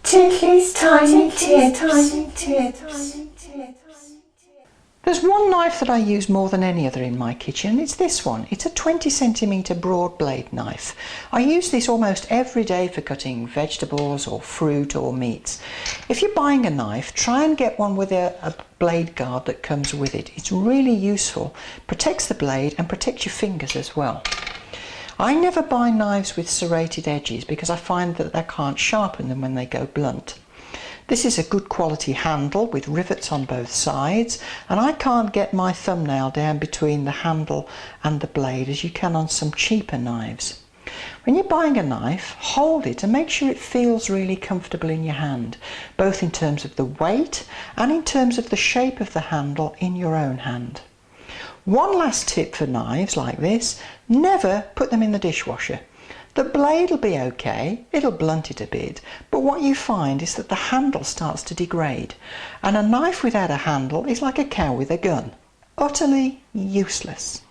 Titly's tiny tips. There's one knife that I use more than any other in my kitchen. It's this one. It's a 20cm broad blade knife. I use this almost every day for cutting vegetables or fruit or meats. If you're buying a knife, try and get one with a blade guard that comes with it. It's really useful, protects the blade and protects your fingers as well. I never buy knives with serrated edges because I find that I can't sharpen them when they go blunt. This is a good quality handle with rivets on both sides, and I can't get my thumbnail down between the handle and the blade as you can on some cheaper knives. When you're buying a knife, hold it and make sure it feels really comfortable in your hand, both in terms of the weight and in terms of the shape of the handle in your own hand. One last tip for knives like this: never put them in the dishwasher. The blade will be okay, it'll blunt it a bit, but what you find is that the handle starts to degrade, and a knife without a handle is like a cow with a gun. Utterly useless.